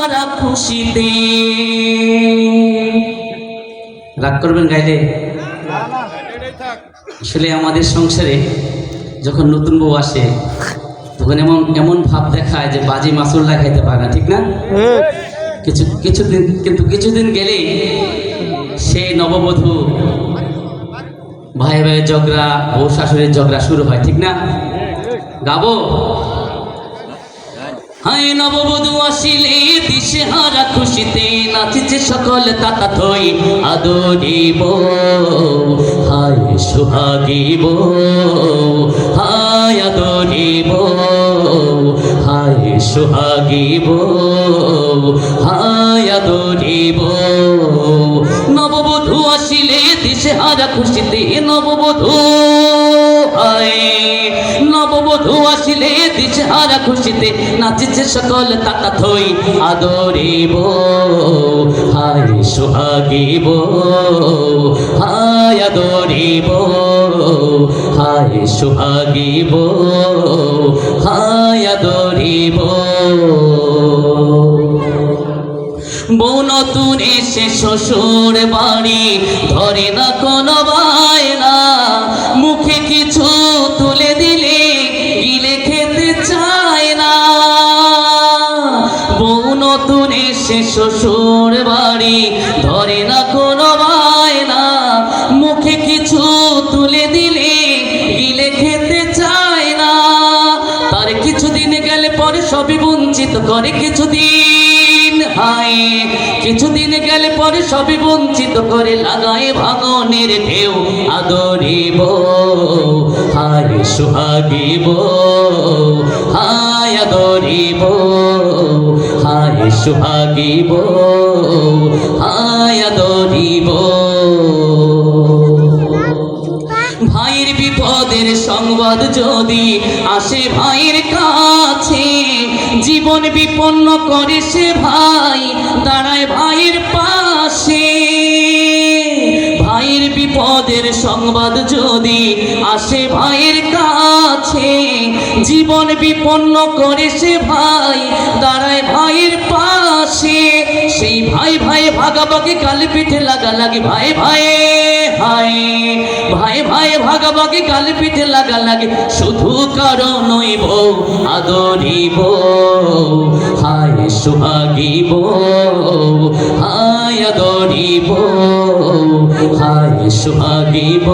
হারা খুশিতে। রাগ করবেন গাইলে? আসলে আমাদের সংসারে যখন নতুন বউ আসে তখন এমন এমন ভাব দেখায় যে বাজি মাসুল্লা খাইতে পারে না, ঠিক না? কিছুদিন গেলেই সেই নববধূ ভাই ভাই ঝগড়া, বউ শাশুড়ির ঝগড়া শুরু হয়, ঠিক না? গাবো হাই নববধূ আসিলে দিশে হারা খুশিতে, নাচিছে সকল তাতা থই আদরিব, হায় সোহাগিব, হায় আদরিব, হায় সোহাগিব, হায় আদরিব। নববধূ আসিলে দিশে হারা খুশিতে, নববধূ হায় নববধূ আসিলে দিশে হারা খুশিতে, নাচিছে সকল তাতা থই আদরিব, হায় সোহাগিব, হায় আদরিব, হায় সোহাগিব, হায় আদরিব। বউ নতুন এসে শ্বশুর বাড়ি ধরে না কোনো বায়না, মুখে কিছু তুলে দিলে গিলে খেতে চায় না। বউ নতুন এসে শ্বশুর বাড়ি ধরে না কোনো বায়না, মুখে কিছু তুলে দিলে গিলে খেতে চায় না। তার কিছুদিন গেলে পরে সবই বঞ্চিত করে, কিছুদিন গেলে পরে সবই বঞ্চিত করে, লাগায় ভাঙনের ঢেউ আদরিব, হায় সোহাগিব, হায় আদরিব, হায় সোহাগিব, হায় আদরিব। ভাইয়ের বিপদের সংবাদ যদি আসে ভাইয়ের কাছে, জীবন বিপন্ন করে সে ভাই দাঁড়ায় ভাইয়ের পাশে। ভাইয়ের বিপদের সংবাদ যদি আসে ভাইয়ের কাছে, জীবন বিপন্ন করে সে ভাই দাঁড়ায় ভাইয়ের পাশে। সেই ভাই ভাই ভাগাভাগি কাল পিঠে লাগালাগি, ভাই ভাই হায় ভাই ভাই ভাগাভাগি কাল পিঠে লাগালাগি, শুধু কারণই বউ আদরিব, হায় সোহাগিব, হায় আদরিব, হায় সোহাগিব,